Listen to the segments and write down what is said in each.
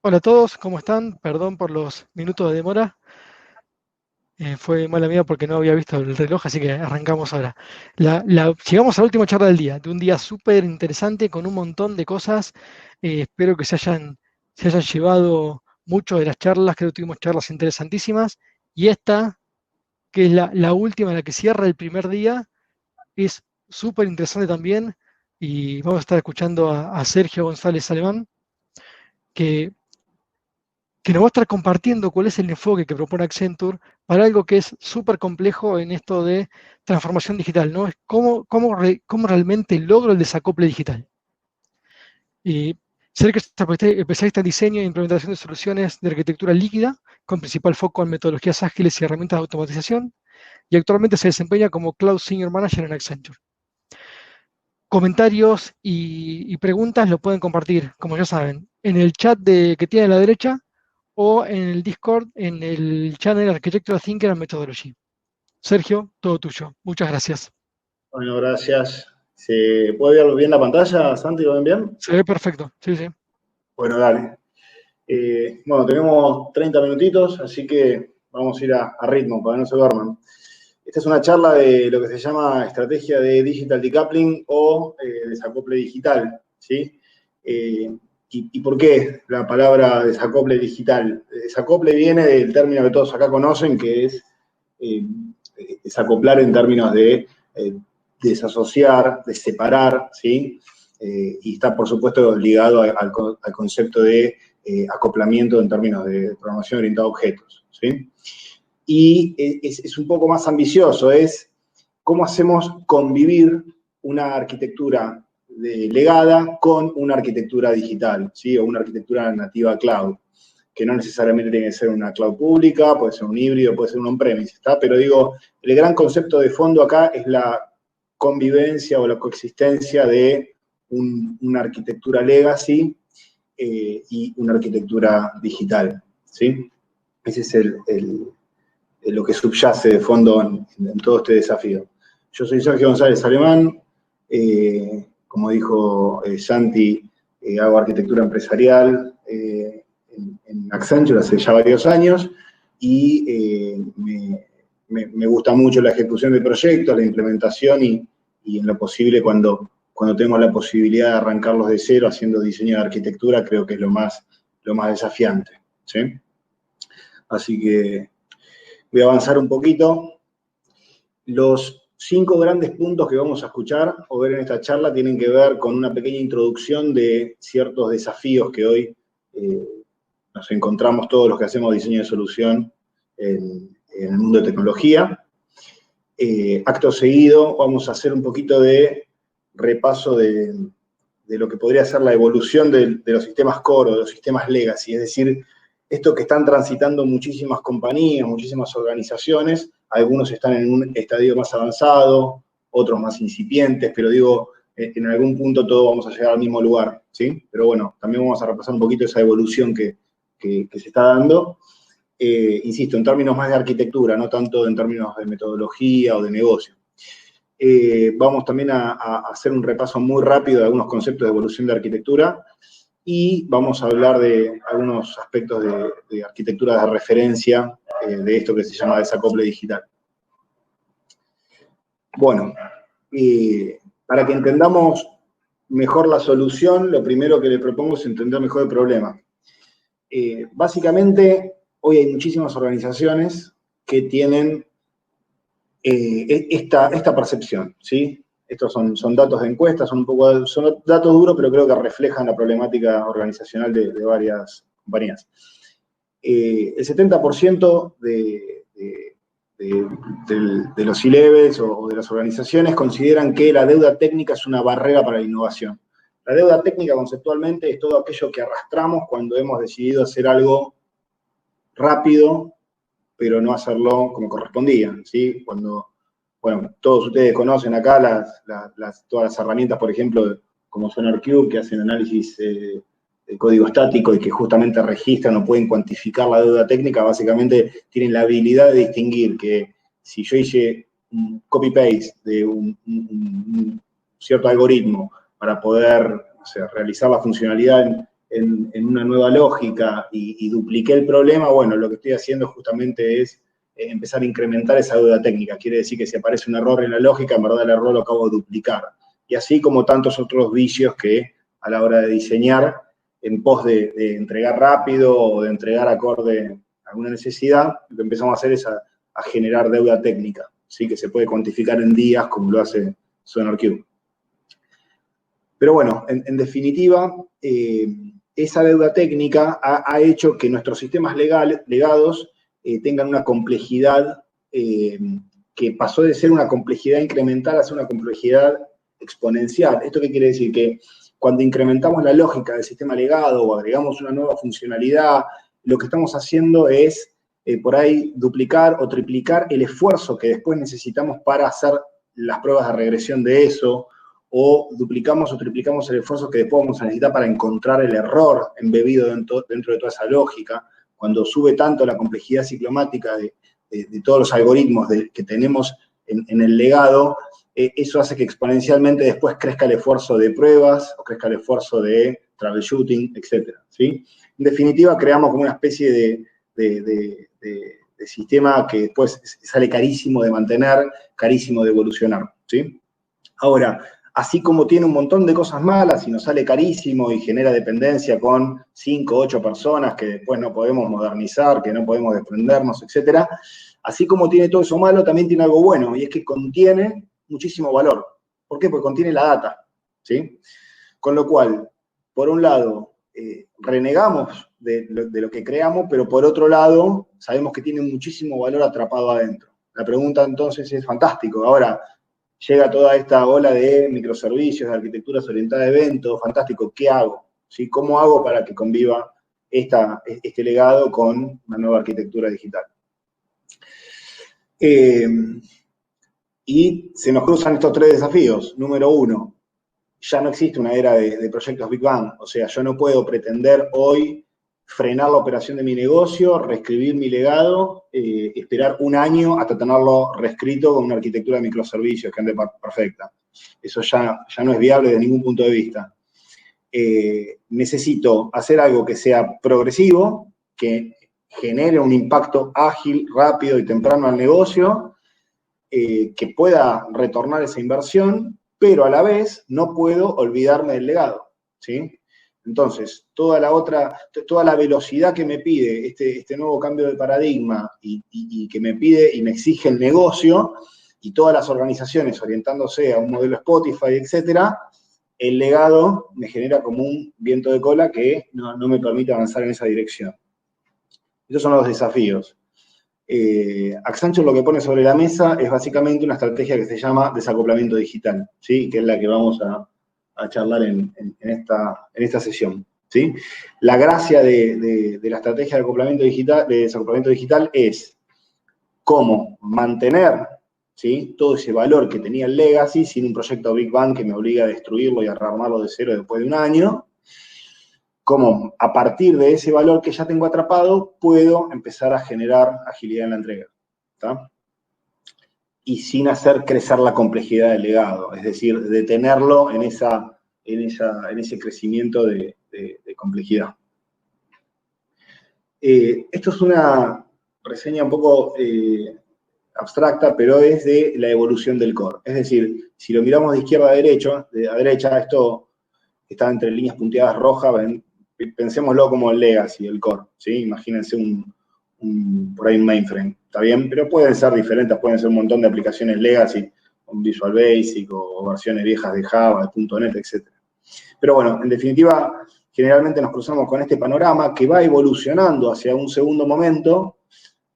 Hola a todos, ¿cómo están? Perdón por los minutos de demora. Fue mala mía porque no había visto el reloj, así que arrancamos ahora. Llegamos a la última charla del día, de un día súper interesante con un montón de cosas. Espero que se hayan llevado mucho de las charlas, creo que tuvimos charlas interesantísimas. Y esta, que es la última, la que cierra el primer día, es súper interesante también. Y vamos a estar escuchando a Sergio González Alemán, que que nos va a estar compartiendo cuál es el enfoque que propone Accenture para algo que es súper complejo en esto de transformación digital, ¿no? Es cómo realmente logro el desacople digital. Y ser que es especialista en diseño e implementación de soluciones de arquitectura líquida, con principal foco en metodologías ágiles y herramientas de automatización, y actualmente se desempeña como Cloud Senior Manager en Accenture. Comentarios y preguntas lo pueden compartir, como ya saben, en el chat que tiene a la derecha o en el Discord, en el channel Architecture Thinker and Methodology. Sergio, todo tuyo. Muchas gracias. Bueno, gracias. ¿Se puede ver bien la pantalla, Santi? ¿Lo ven bien? Se ve perfecto. Sí, sí. Bueno, dale. Bueno, tenemos 30 minutitos, así que vamos a ir a ritmo para que no se duerman. Esta es una charla de lo que se llama estrategia de digital decoupling o desacople digital, ¿sí? ¿Y por qué la palabra desacople digital? Desacople viene del término que todos acá conocen, que es eh, desacoplar en términos de desasociar, de separar, ¿sí? Y está, por supuesto, ligado al concepto de acoplamiento en términos de programación orientada a objetos, ¿sí? Y es un poco más ambicioso, es cómo hacemos convivir una arquitectura legada con una arquitectura digital, ¿sí? O una arquitectura nativa cloud, que no necesariamente tiene que ser una cloud pública, puede ser un híbrido, puede ser un on-premise, ¿está? Pero digo, el gran concepto de fondo acá es la convivencia o la coexistencia de una arquitectura legacy y una arquitectura digital, ¿sí? Ese es lo que subyace de fondo en todo este desafío. Yo soy Sergio González Alemán, como dijo Santi, hago arquitectura empresarial en Accenture hace ya varios años y me gusta mucho la ejecución de proyectos, la implementación y en lo posible cuando tenemos la posibilidad de arrancarlos de cero haciendo diseño de arquitectura, creo que es lo más desafiante, ¿sí? Así que voy a avanzar un poquito. Los 5 grandes puntos que vamos a escuchar o ver en esta charla tienen que ver con una pequeña introducción de ciertos desafíos que hoy nos encontramos todos los que hacemos diseño de solución en el mundo de tecnología. Acto seguido vamos a hacer un poquito de repaso de lo que podría ser la evolución de los sistemas core o de los sistemas legacy, es decir, esto que están transitando muchísimas compañías, muchísimas organizaciones, algunos están en un estadio más avanzado, otros más incipientes, pero digo, en algún punto todos vamos a llegar al mismo lugar, ¿sí? Pero bueno, también vamos a repasar un poquito esa evolución que se está dando. Insisto, en términos más de arquitectura, no tanto en términos de metodología o de negocio. Vamos también a hacer un repaso muy rápido de algunos conceptos de evolución de arquitectura y vamos a hablar de algunos aspectos de arquitectura de referencia de esto que se llama desacople digital. Bueno, para que entendamos mejor la solución, lo primero que le propongo es entender mejor el problema. Básicamente, hoy hay muchísimas organizaciones que tienen esta percepción, ¿sí? Estos son datos de encuestas, son datos duros, pero creo que reflejan la problemática organizacional de varias compañías. El 70% de los C-levels o de las organizaciones consideran que la deuda técnica es una barrera para la innovación. La deuda técnica conceptualmente es todo aquello que arrastramos cuando hemos decidido hacer algo rápido, pero no hacerlo como correspondía, ¿sí? Cuando, bueno, todos ustedes conocen acá todas las herramientas, por ejemplo, como SonarQube, que hacen análisis de código estático y que justamente registran o pueden cuantificar la deuda técnica, básicamente tienen la habilidad de distinguir que si yo hice un copy-paste de un cierto algoritmo para poder, o sea, realizar la funcionalidad en una nueva lógica y dupliqué el problema, bueno, lo que estoy haciendo justamente es empezar a incrementar esa deuda técnica. Quiere decir que si aparece un error en la lógica, en verdad el error lo acabo de duplicar. Y así como tantos otros vicios que a la hora de diseñar, en pos de entregar rápido o de entregar acorde a alguna necesidad, lo que empezamos a hacer es a generar deuda técnica, ¿sí? Que se puede cuantificar en días, como lo hace SonarQube. Pero bueno, en definitiva, esa deuda técnica ha hecho que nuestros sistemas legados tengan una complejidad que pasó de ser una complejidad incremental a ser una complejidad exponencial. ¿Esto qué quiere decir? Que cuando incrementamos la lógica del sistema legado o agregamos una nueva funcionalidad, lo que estamos haciendo es por ahí duplicar o triplicar el esfuerzo que después necesitamos para hacer las pruebas de regresión de eso, o duplicamos o triplicamos el esfuerzo que después vamos a necesitar para encontrar el error embebido dentro de toda esa lógica. Cuando sube tanto la complejidad ciclomática de todos los algoritmos que tenemos en el legado, eso hace que exponencialmente después crezca el esfuerzo de pruebas, o crezca el esfuerzo de troubleshooting, etc. ¿Sí? En definitiva, creamos como una especie de sistema que después sale carísimo de mantener, carísimo de evolucionar. ¿Sí? Ahora, así como tiene un montón de cosas malas y nos sale carísimo y genera dependencia con 5 o 8 personas que después no podemos modernizar, que no podemos desprendernos, etc., así como tiene todo eso malo, también tiene algo bueno, y es que contiene muchísimo valor. ¿Por qué? Porque contiene la data, ¿sí? Con lo cual, por un lado, renegamos de lo que creamos, pero por otro lado, sabemos que tiene muchísimo valor atrapado adentro. La pregunta entonces es fantástico. Ahora, llega toda esta ola de microservicios, de arquitecturas orientadas a eventos, fantástico, ¿qué hago? ¿Sí? ¿Cómo hago para que conviva este legado con una nueva arquitectura digital? Y se nos cruzan estos 3 desafíos. Número 1, ya no existe una era de proyectos Big Bang, o sea, yo no puedo pretender hoy frenar la operación de mi negocio, reescribir mi legado, esperar un año hasta tenerlo reescrito con una arquitectura de microservicios que ande perfecta. Eso ya no es viable desde ningún punto de vista. Necesito hacer algo que sea progresivo, que genere un impacto ágil, rápido y temprano al negocio, que pueda retornar esa inversión, pero a la vez no puedo olvidarme del legado, ¿sí? Entonces, toda la velocidad que me pide este nuevo cambio de paradigma y que me pide y me exige el negocio, y todas las organizaciones orientándose a un modelo Spotify, etcétera, el legado me genera como un viento de cola que no me permite avanzar en esa dirección. Esos son los desafíos. Accenture lo que pone sobre la mesa es básicamente una estrategia que se llama desacoplamiento digital, ¿sí? Que es la que vamos a charlar en esta sesión, ¿sí? La gracia de la estrategia de desacoplamiento digital es cómo mantener, ¿sí?, todo ese valor que tenía el legacy sin un proyecto Big Bang que me obliga a destruirlo y a rearmarlo de cero después de un año. Cómo a partir de ese valor que ya tengo atrapado, puedo empezar a generar agilidad en la entrega, ¿tá? Y sin hacer crecer la complejidad del legado, es decir, detenerlo en ese crecimiento de complejidad. Esto es una reseña un poco abstracta, pero es de la evolución del core. Es decir, si lo miramos de izquierda a derecha, esto está entre líneas punteadas rojas, pensémoslo como el legacy, el core, ¿sí? Imagínense por ahí un mainframe, ¿está bien? Pero pueden ser diferentes, pueden ser un montón de aplicaciones legacy, un Visual Basic o versiones viejas de Java, de .NET, etc. Pero bueno, en definitiva, generalmente nos cruzamos con este panorama que va evolucionando hacia un segundo momento,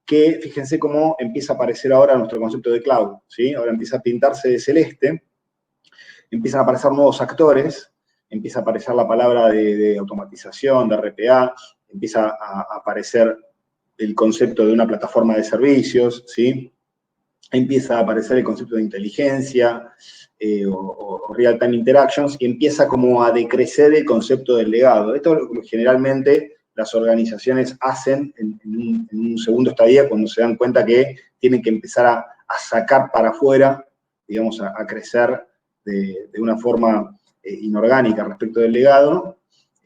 que fíjense cómo empieza a aparecer ahora nuestro concepto de cloud, ¿sí? Ahora empieza a pintarse de celeste, empiezan a aparecer nuevos actores, empieza a aparecer la palabra de automatización, de RPA, empieza a aparecer el concepto de una plataforma de servicios, ¿sí? Empieza a aparecer el concepto de inteligencia o real-time interactions, y empieza como a decrecer el concepto del legado. Esto generalmente las organizaciones hacen en un segundo estadio cuando se dan cuenta que tienen que empezar a sacar para afuera, digamos, a crecer de una forma inorgánica respecto del legado,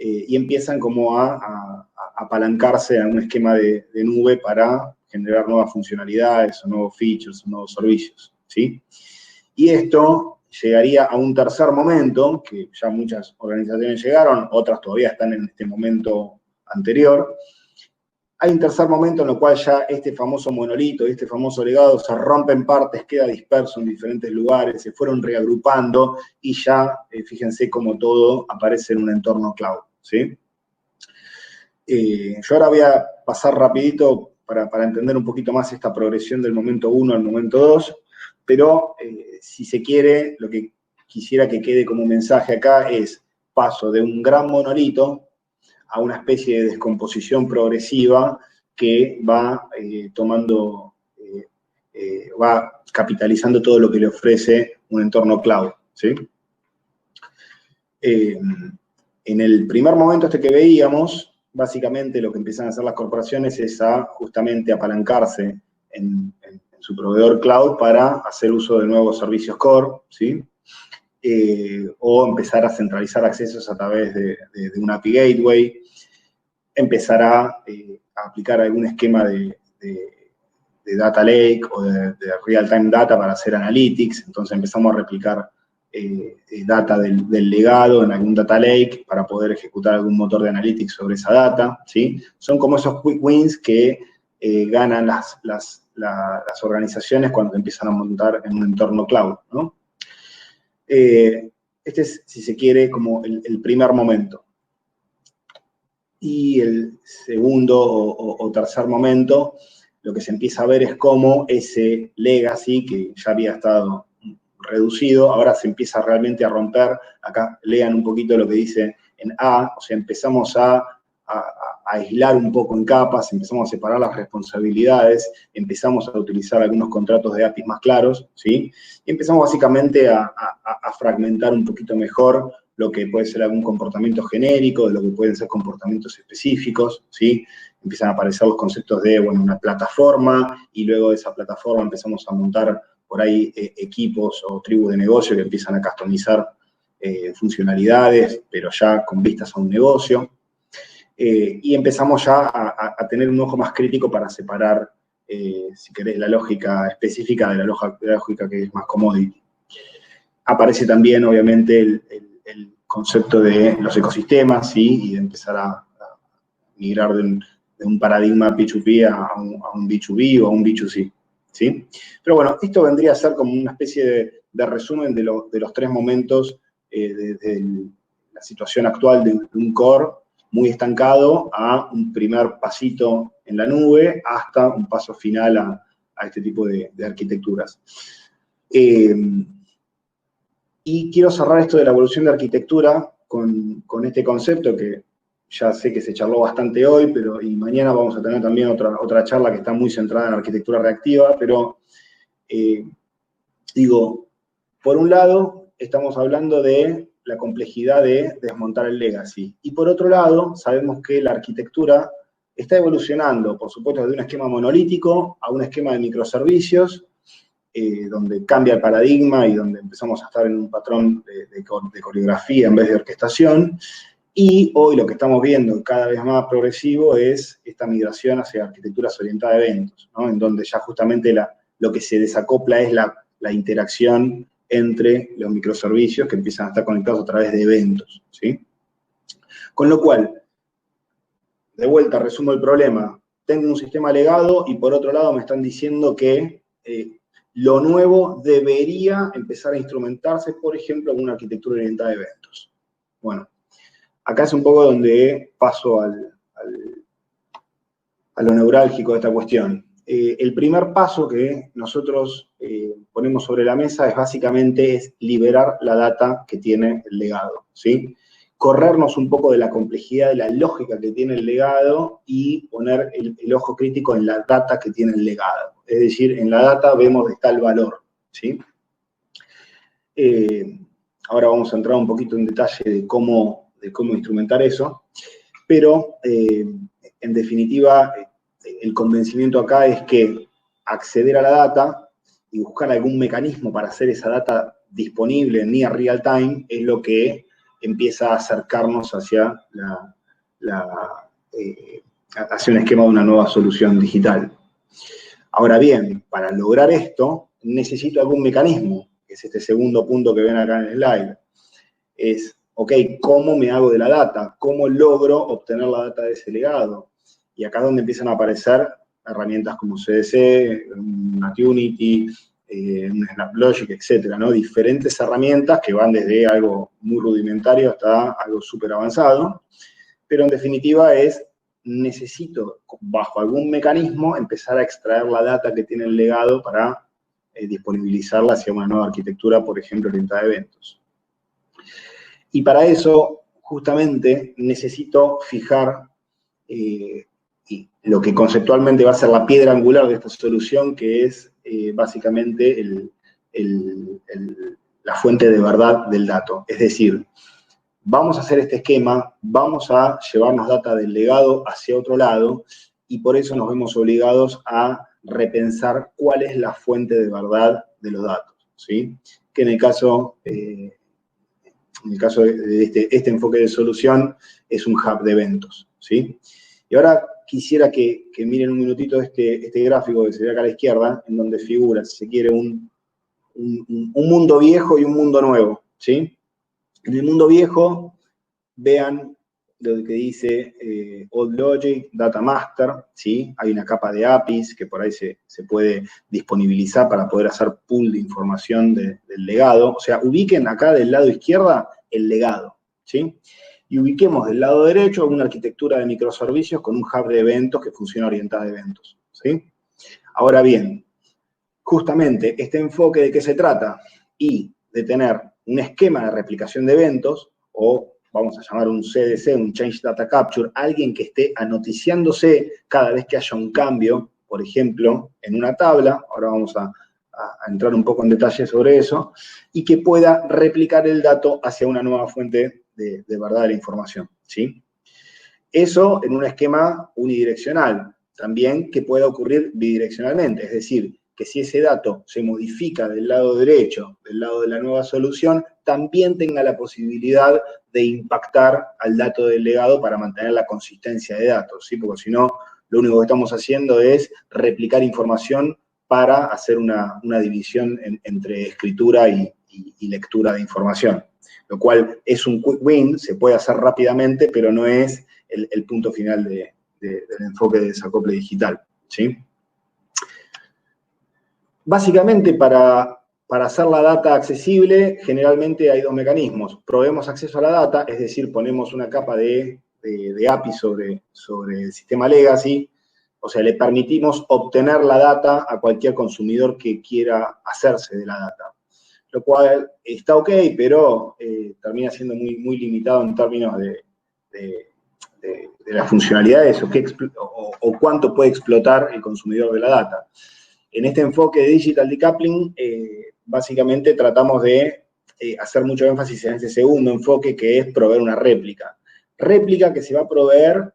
y empiezan como a apalancarse a un esquema de nube para generar nuevas funcionalidades o nuevos features o nuevos servicios, ¿sí? Y esto llegaría a un tercer momento, que ya muchas organizaciones llegaron, otras todavía están en este momento anterior. Hay un tercer momento en el cual ya este famoso monolito, este famoso legado se rompe en partes, queda disperso en diferentes lugares, se fueron reagrupando y ya, fíjense cómo todo aparece en un entorno cloud, ¿sí? Yo ahora voy a pasar rapidito para entender un poquito más esta progresión del momento 1 al momento 2, pero si se quiere, lo que quisiera que quede como mensaje acá es paso de un gran monolito a una especie de descomposición progresiva que va va capitalizando todo lo que le ofrece un entorno cloud, ¿sí? En el primer momento que veíamos, básicamente lo que empiezan a hacer las corporaciones es justamente apalancarse en su proveedor cloud para hacer uso de nuevos servicios core, ¿sí? O empezar a centralizar accesos a través de un API Gateway, empezar a aplicar algún esquema de data lake o de real-time data para hacer analytics, entonces empezamos a replicar data del legado en algún data lake para poder ejecutar algún motor de analytics sobre esa data, ¿sí? Son como esos quick wins que ganan las organizaciones cuando empiezan a montar en un entorno cloud, ¿no? Este es, si se quiere, como el primer momento. Y el segundo o tercer momento, lo que se empieza a ver es cómo ese legacy, que ya había estado reducido, ahora se empieza realmente a romper. Acá lean un poquito lo que dice en A, o sea, empezamos a aislar un poco en capas, empezamos a separar las responsabilidades, empezamos a utilizar algunos contratos de APIs más claros, ¿sí? Y empezamos básicamente a fragmentar un poquito mejor lo que puede ser algún comportamiento genérico, de lo que pueden ser comportamientos específicos, ¿sí? Empiezan a aparecer los conceptos de, bueno, una plataforma, y luego de esa plataforma empezamos a montar por ahí equipos o tribus de negocio que empiezan a customizar funcionalidades, pero ya con vistas a un negocio. Y empezamos ya a tener un ojo más crítico para separar, si querés, la lógica específica de la lógica que es más commodity. Aparece también, obviamente, el concepto de los ecosistemas, ¿sí? Y de empezar a migrar de un paradigma P2P a un B2B o a un B2C, ¿sí? Pero bueno, esto vendría a ser como una especie de resumen de los tres momentos desde la situación actual de un core muy estancado a un primer pasito en la nube hasta un paso final a este tipo de arquitecturas. Y quiero cerrar esto de la evolución de arquitectura con este concepto que ya sé que se charló bastante hoy, y mañana vamos a tener también otra charla que está muy centrada en arquitectura reactiva, pero digo, por un lado, estamos hablando de la complejidad de desmontar el legacy, y por otro lado, sabemos que la arquitectura está evolucionando, por supuesto, de un esquema monolítico a un esquema de microservicios, donde cambia el paradigma y donde empezamos a estar en un patrón de coreografía en vez de orquestación, y hoy lo que estamos viendo cada vez más progresivo es esta migración hacia arquitecturas orientadas a eventos, ¿no? En donde ya justamente lo que se desacopla es la interacción entre los microservicios que empiezan a estar conectados a través de eventos, ¿sí? Con lo cual, de vuelta, resumo el problema. Tengo un sistema legado y por otro lado me están diciendo que lo nuevo debería empezar a instrumentarse, por ejemplo, en una arquitectura orientada a eventos. Bueno, acá es un poco donde paso a lo neurálgico de esta cuestión. El primer paso que nosotros ponemos sobre la mesa es básicamente liberar la data que tiene el legado, ¿sí? Corrernos un poco de la complejidad de la lógica que tiene el legado y poner el ojo crítico en la data que tiene el legado. Es decir, en la data vemos de tal valor, ¿sí? Ahora vamos a entrar un poquito en detalle de cómo instrumentar eso, pero en definitiva, el convencimiento acá es que acceder a la data y buscar algún mecanismo para hacer esa data disponible en near real time es lo que empieza a acercarnos hacia hacia un esquema de una nueva solución digital. Ahora bien, para lograr esto, necesito algún mecanismo, que es este segundo punto que ven acá en el slide. Es, ok, ¿cómo me hago de la data? ¿Cómo logro obtener la data de ese legado? Y acá es donde empiezan a aparecer herramientas como CDC, NetUnity, SnapLogic, etcétera, ¿no? Diferentes herramientas que van desde algo muy rudimentario hasta algo súper avanzado, pero en definitiva necesito, bajo algún mecanismo, empezar a extraer la data que tiene el legado para disponibilizarla hacia una nueva arquitectura, por ejemplo, orientada a eventos. Y para eso, justamente, necesito fijar lo que conceptualmente va a ser la piedra angular de esta solución, que es básicamente la fuente de verdad del dato. Es decir, vamos a hacer este esquema, vamos a llevarnos data del legado hacia otro lado, y por eso nos vemos obligados a repensar cuál es la fuente de verdad de los datos, ¿sí? Que en el caso de este enfoque de solución es un hub de eventos, ¿sí? Y ahora quisiera que miren un minutito este gráfico que se ve acá a la izquierda, en donde figura, si se quiere, un mundo viejo y un mundo nuevo, ¿sí? En el mundo viejo, vean lo que dice Old Logic, Data Master, ¿sí? Hay una capa de APIs que por ahí se puede disponibilizar para poder hacer pool de información del legado. O sea, ubiquen acá del lado izquierda el legado, ¿sí? Y ubiquemos del lado derecho una arquitectura de microservicios con un hub de eventos que funciona orientada a eventos, ¿sí? Ahora bien, justamente este enfoque de qué se trata y de tener un esquema de replicación de eventos, o vamos a llamar un CDC, un Change Data Capture, alguien que esté anoticiándose cada vez que haya un cambio, por ejemplo, en una tabla, ahora vamos a entrar un poco en detalle sobre eso, y que pueda replicar el dato hacia una nueva fuente de verdad de la información, ¿sí? Eso en un esquema unidireccional, también que pueda ocurrir bidireccionalmente, es decir, que si ese dato se modifica del lado derecho, del lado de la nueva solución, también tenga la posibilidad de impactar al dato del legado para mantener la consistencia de datos, ¿sí? Porque si no, lo único que estamos haciendo es replicar información para hacer una división entre escritura y lectura de información, lo cual es un quick win, se puede hacer rápidamente, pero no es el punto final del enfoque de desacople digital, ¿sí? Básicamente, para hacer la data accesible, generalmente hay dos mecanismos. Proveemos acceso a la data, es decir, ponemos una capa de API sobre el sistema legacy, o sea, le permitimos obtener la data a cualquier consumidor que quiera hacerse de la data. Lo cual está ok, pero termina siendo muy, muy limitado en términos de las funcionalidades o cuánto puede explotar el consumidor de la data. En este enfoque de Digital Decoupling, básicamente tratamos de hacer mucho énfasis en este segundo enfoque, que es proveer una réplica. Réplica que se va a proveer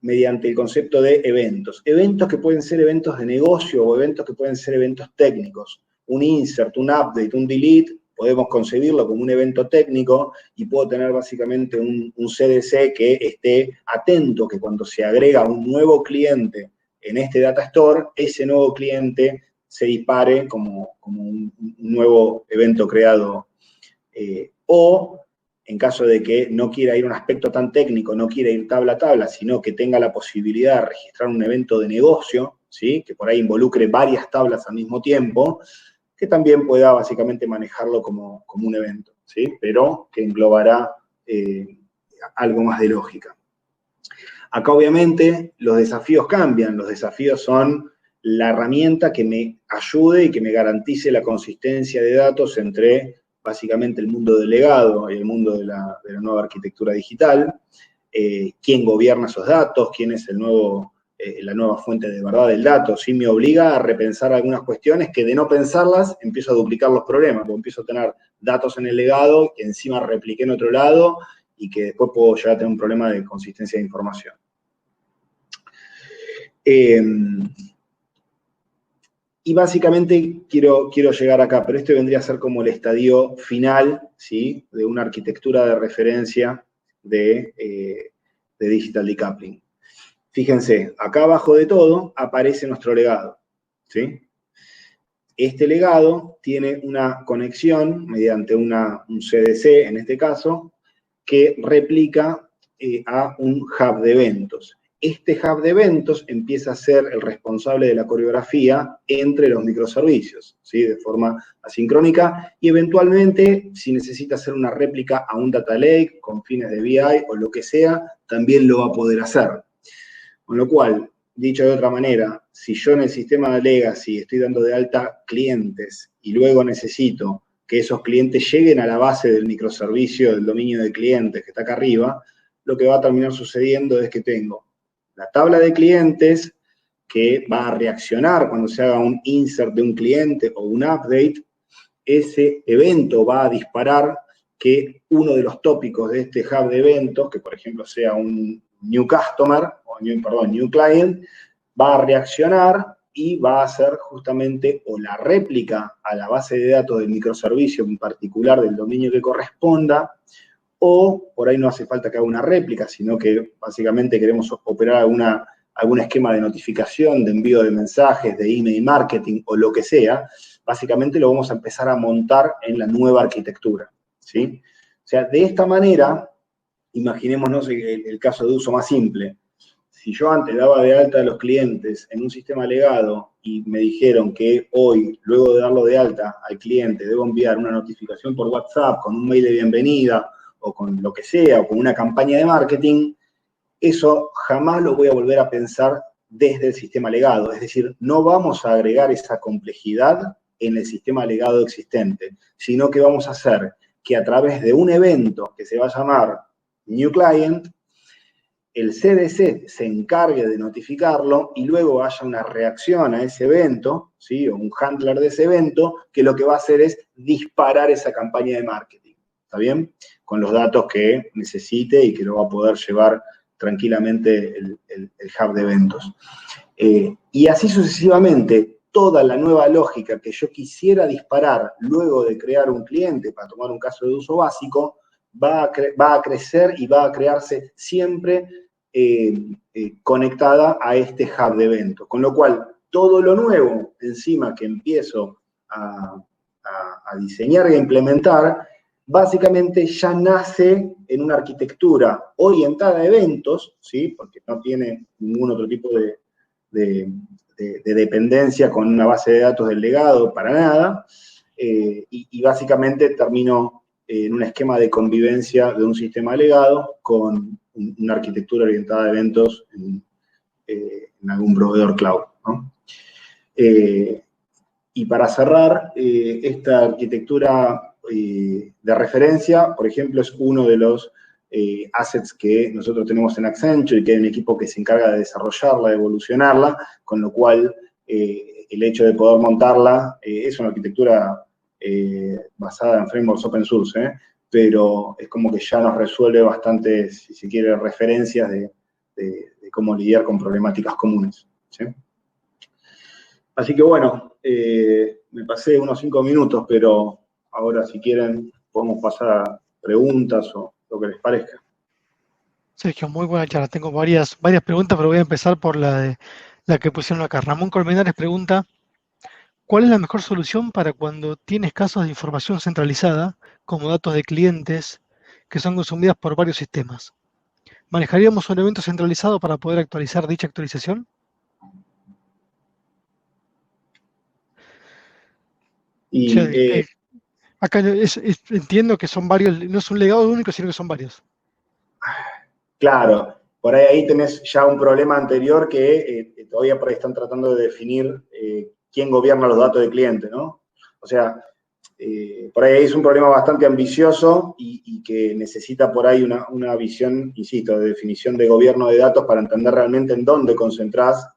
mediante el concepto de eventos. Eventos que pueden ser eventos de negocio o eventos que pueden ser eventos técnicos. Un insert, un update, un delete, podemos concebirlo como un evento técnico y puedo tener básicamente un CDC que esté atento que cuando se agrega un nuevo cliente en este data store, ese nuevo cliente se dispare como un nuevo evento creado. O, en caso de que no quiera ir a un aspecto tan técnico, no quiera ir tabla a tabla, sino que tenga la posibilidad de registrar un evento de negocio, ¿sí? Que por ahí involucre varias tablas al mismo tiempo, que también pueda básicamente manejarlo como un evento, ¿sí? Pero que englobará algo más de lógica. Acá obviamente los desafíos cambian, los desafíos son la herramienta que me ayude y que me garantice la consistencia de datos entre básicamente el mundo del legado y el mundo de la nueva arquitectura digital, quién gobierna esos datos, quién es la nueva fuente de verdad del dato, sí me obliga a repensar algunas cuestiones que de no pensarlas empiezo a duplicar los problemas, porque empiezo a tener datos en el legado que encima repliqué en otro lado y que después puedo llegar a tener un problema de consistencia de información. Y básicamente quiero llegar acá, pero este vendría a ser como el estadio final, ¿sí? De una arquitectura de referencia de Digital Decoupling. Fíjense, acá abajo de todo aparece nuestro legado, ¿sí? Este legado tiene una conexión mediante un CDC, en este caso, que replica a un hub de eventos. Este hub de eventos empieza a ser el responsable de la coreografía entre los microservicios, ¿sí? De forma asincrónica, y eventualmente, si necesita hacer una réplica a un data lake con fines de BI o lo que sea, también lo va a poder hacer. Con lo cual, dicho de otra manera, si yo en el sistema de legacy estoy dando de alta clientes y luego necesito que esos clientes lleguen a la base del microservicio del dominio de clientes que está acá arriba, lo que va a terminar sucediendo es que tengo la tabla de clientes que va a reaccionar cuando se haga un insert de un cliente o un update. Ese evento va a disparar que uno de los tópicos de este hub de eventos, que por ejemplo sea un new customer, o new client, va a reaccionar y va a hacer justamente o la réplica a la base de datos del microservicio en particular del dominio que corresponda, o por ahí no hace falta que haga una réplica, sino que básicamente queremos operar algún esquema de notificación, de envío de mensajes, de email marketing o lo que sea, básicamente lo vamos a empezar a montar en la nueva arquitectura, ¿sí? O sea, de esta manera, imaginémonos el caso de uso más simple. Si yo antes daba de alta a los clientes en un sistema legado y me dijeron que hoy, luego de darlo de alta al cliente, debo enviar una notificación por WhatsApp con un mail de bienvenida o con lo que sea, o con una campaña de marketing, eso jamás lo voy a volver a pensar desde el sistema legado. Es decir, no vamos a agregar esa complejidad en el sistema legado existente, sino que vamos a hacer que a través de un evento que se va a llamar New Client, el CDC se encargue de notificarlo y luego haya una reacción a ese evento, ¿sí? O un handler de ese evento, que lo que va a hacer es disparar esa campaña de marketing, ¿está bien? Con los datos que necesite y que lo va a poder llevar tranquilamente el hub de eventos. Y así sucesivamente, toda la nueva lógica que yo quisiera disparar luego de crear un cliente, para tomar un caso de uso básico, va a crecer y va a crearse siempre conectada a este hub de eventos. Con lo cual, todo lo nuevo encima que empiezo a diseñar e implementar, básicamente ya nace en una arquitectura orientada a eventos, ¿sí? Porque no tiene ningún otro tipo de dependencia con una base de datos del legado, para nada, y básicamente termino en un esquema de convivencia de un sistema legado con una arquitectura orientada a eventos en algún proveedor cloud, ¿no? Y para cerrar, esta arquitectura de referencia, por ejemplo, es uno de los assets que nosotros tenemos en Accenture y que hay un equipo que se encarga de desarrollarla, de evolucionarla, con lo cual el hecho de poder montarla es una arquitectura basada en frameworks open source, pero es como que ya nos resuelve bastante, si se quiere, referencias de cómo lidiar con problemáticas comunes, ¿sí? Así que bueno, me pasé unos 5 minutos, pero ahora si quieren podemos pasar a preguntas o lo que les parezca. Sergio, muy buena charla. Tengo varias preguntas, pero voy a empezar por la que pusieron acá. Ramón Colmenares pregunta, ¿cuál es la mejor solución para cuando tienes casos de información centralizada, como datos de clientes, que son consumidas por varios sistemas? ¿Manejaríamos un evento centralizado para poder actualizar dicha actualización? Y Acá entiendo que son varios, no es un legado único, sino que son varios. claro, por ahí tenés ya un problema anterior que todavía por ahí están tratando de definir quién gobierna los datos de cliente, ¿no? O sea, por ahí es un problema bastante ambicioso y que necesita por ahí una visión, insisto, de definición de gobierno de datos para entender realmente en dónde concentrás,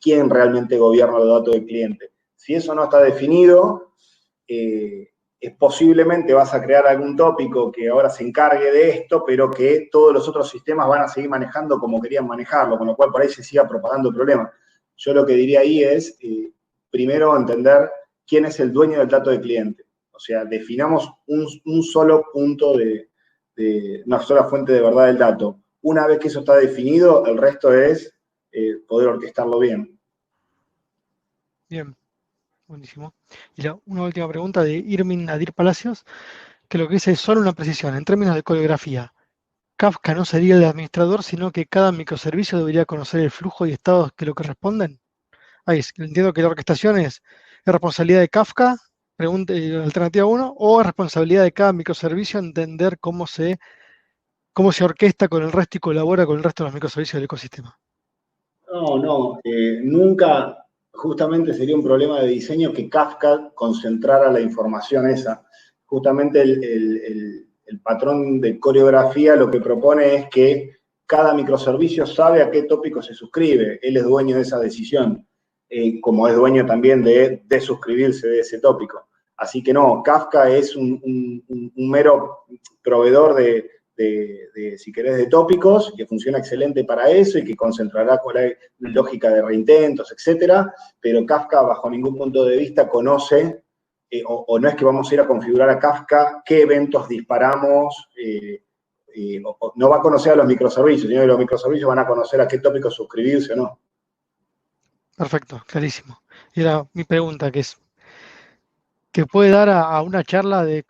quién realmente gobierna los datos del cliente. Si eso no está definido, posiblemente vas a crear algún tópico que ahora se encargue de esto, pero que todos los otros sistemas van a seguir manejando como querían manejarlo, con lo cual por ahí se siga propagando el problema. Yo lo que diría ahí es, primero entender quién es el dueño del dato del cliente. O sea, definamos un solo punto una sola fuente de verdad del dato. Una vez que eso está definido, el resto es poder orquestarlo bien. Bien, buenísimo. Y una última pregunta de Irmin Nadir Palacios, que lo que dice es solo una precisión. En términos de coreografía, Kafka no sería el administrador, sino que cada microservicio debería conocer el flujo y estados que lo corresponden. Ahí entiendo que la orquestación es responsabilidad de Kafka, alternativa uno, o es responsabilidad de cada microservicio entender cómo se orquesta con el resto y colabora con el resto de los microservicios del ecosistema. No, nunca, justamente sería un problema de diseño que Kafka concentrara la información esa. Justamente el patrón de coreografía lo que propone es que cada microservicio sabe a qué tópico se suscribe. Él es dueño de esa decisión, como es dueño también de suscribirse de ese tópico. Así que no, Kafka es un mero proveedor si querés, de tópicos, que funciona excelente para eso y que concentrará con la lógica de reintentos, etcétera, pero Kafka bajo ningún punto de vista conoce, o no es que vamos a ir a configurar a Kafka qué eventos disparamos, no va a conocer a los microservicios, sino que los microservicios van a conocer a qué tópicos suscribirse o no. Perfecto, clarísimo. Y era mi pregunta, que puede dar a una charla de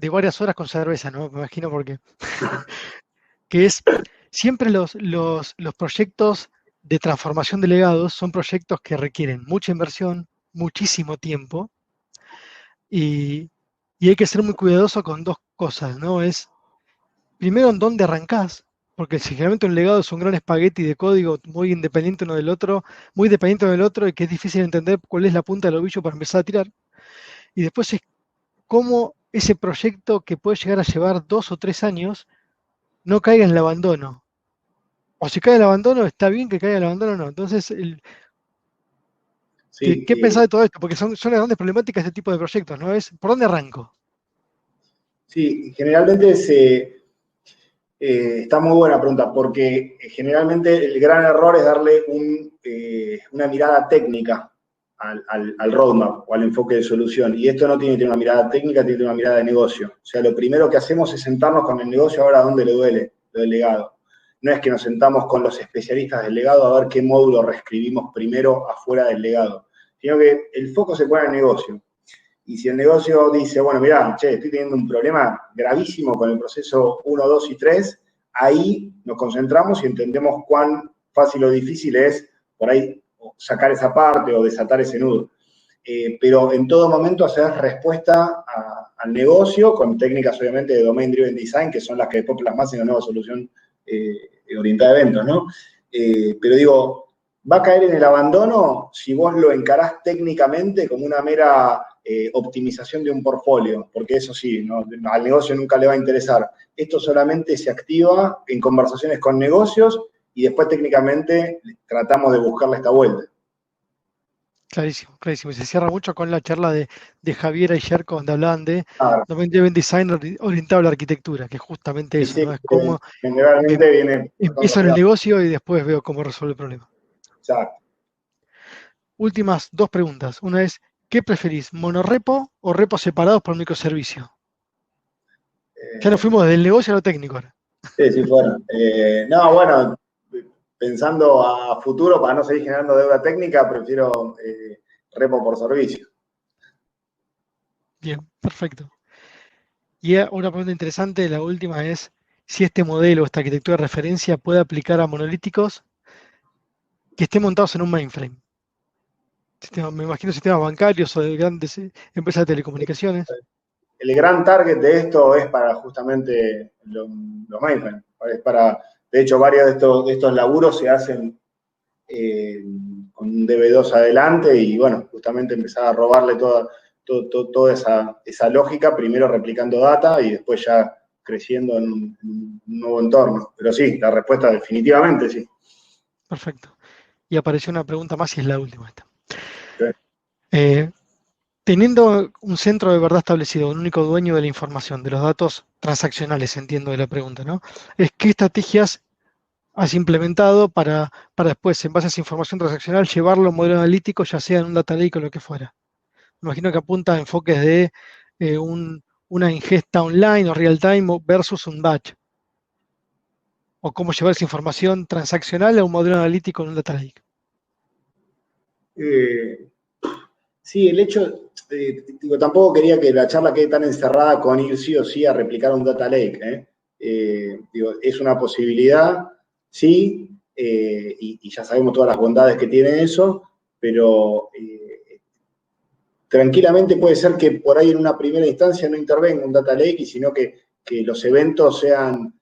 varias horas con cerveza, ¿no? Me imagino porque que es siempre los proyectos de transformación de legados son proyectos que requieren mucha inversión, muchísimo tiempo, y hay que ser muy cuidadoso con dos cosas, ¿no? Es, primero, en dónde arrancás, porque si generalmente un legado es un gran espagueti de código muy independiente uno del otro, muy dependiente uno del otro, y que es difícil entender cuál es la punta del ovillo para empezar a tirar. Y después es cómo ese proyecto que puede llegar a llevar 2 o 3 años no caiga en el abandono. O si cae en el abandono, está bien que caiga en el abandono o no. Entonces, Sí, ¿qué pensás de todo esto? Porque son las grandes problemáticas de este tipo de proyectos, ¿no? Es, ¿por dónde arranco? sí, generalmente está muy buena pregunta, porque generalmente el gran error es darle una mirada técnica al roadmap o al enfoque de solución. Y esto no tiene que tener una mirada técnica, tiene que tener una mirada de negocio. O sea, lo primero que hacemos es sentarnos con el negocio ahora dónde le duele, lo del legado. No es que nos sentamos con los especialistas del legado a ver qué módulo reescribimos primero afuera del legado, sino que el foco se pone en el negocio. Y si el negocio dice, bueno, mirá, estoy teniendo un problema gravísimo con el proceso 1, 2 y 3, ahí nos concentramos y entendemos cuán fácil o difícil es por ahí sacar esa parte o desatar ese nudo. Pero en todo momento hacer respuesta al negocio con técnicas obviamente de Domain Driven Design, que son las que después plasmas en la nueva solución orientada a eventos, ¿no? Pero digo, va a caer en el abandono si vos lo encarás técnicamente como una mera optimización de un portfolio, porque eso sí, ¿no? Al negocio nunca le va a interesar. Esto solamente se activa en conversaciones con negocios y después técnicamente tratamos de buscarle esta vuelta. Clarísimo, clarísimo. Y se cierra mucho con la charla de Javier ayer donde hablaban de Ah, Domain Driven Design orientado a la arquitectura, que es justamente y eso, sí, ¿no? Es cómo generalmente viene empiezo en el negocio y después veo cómo resuelvo el problema. exacto. Últimas dos preguntas. Una es, ¿qué preferís, monorepo o repos separados por microservicio? Ya nos fuimos del negocio a lo técnico ahora. Sí, sí, fuera. No, bueno, pensando a futuro, para no seguir generando deuda técnica, prefiero repo por servicio. Bien, perfecto. Y una pregunta interesante, la última es si este modelo, esta arquitectura de referencia puede aplicar a monolíticos que estén montados en un mainframe. Me imagino sistemas bancarios o de grandes empresas de telecomunicaciones. El gran target de esto es para justamente los mainframes. De hecho, varios de estos laburos se hacen con un DB2 adelante y, bueno, justamente empezar a robarle toda esa lógica, primero replicando data y después ya creciendo en un nuevo entorno. Pero sí, la respuesta definitivamente sí. Perfecto. Y apareció una pregunta más y es la última esta. Sí. Teniendo un centro de verdad establecido, un único dueño de la información, de los datos transaccionales, entiendo de la pregunta, ¿no? ¿Qué estrategias has implementado para después, en base a esa información transaccional, llevarlo a un modelo analítico, ya sea en un data lake o lo que fuera. Me imagino que apunta a enfoques de una ingesta online o real time versus un batch. O cómo llevar esa información transaccional a un modelo analítico en un data lake. Sí, el hecho, digo, tampoco quería que la charla quede tan encerrada con ir sí o sí a replicar un data lake. Digo, es una posibilidad, sí, y ya sabemos todas las bondades que tiene eso, pero tranquilamente puede ser que por ahí en una primera instancia no intervenga un data lake, sino que los eventos sean,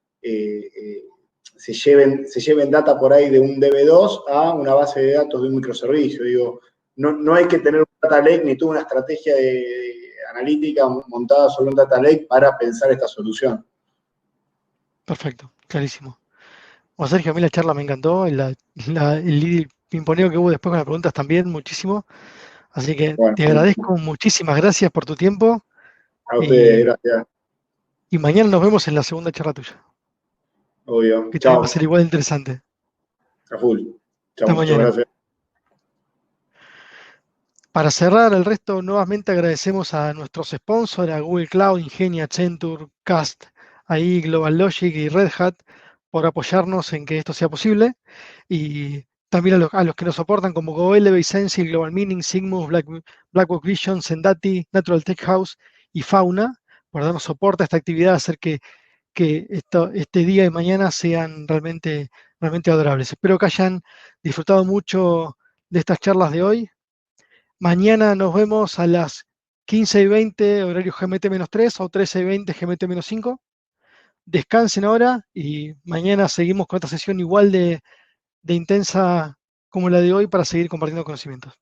se lleven data por ahí de un DB2 a una base de datos de un microservicio. Digo, no hay que tener un data lake ni toda una estrategia de analítica montada sobre un data lake para pensar esta solución. Perfecto, clarísimo. Bueno, Sergio, a mí la charla me encantó, el pimponeo que hubo después con las preguntas también, muchísimo. Así que Bueno, te agradezco, muchísimas gracias por tu tiempo a ustedes, y, gracias. y mañana nos vemos en la segunda charla tuya, Obvio. que también va a Chao. ser igual de interesante. A full. Chao, Hasta muchas mañana. gracias. Para cerrar el resto, nuevamente agradecemos a nuestros sponsors, a Google Cloud, Ingenia, Accenture, Cast, AI, Global Logic y Red Hat, por apoyarnos en que esto sea posible. Y también a los que nos soportan como GoElevate, Sensi, Global Meaning, Sigmus, Blackbox Vision, Sendati, Natural Tech House y Fauna, por darnos soporte a esta actividad, hacer que este día y mañana sean realmente adorables. Espero que hayan disfrutado mucho de estas charlas de hoy. Mañana nos vemos a las 15:20 horario GMT-3 o 13:20 GMT-5. Descansen ahora y mañana seguimos con esta sesión igual de intensa como la de hoy para seguir compartiendo conocimientos.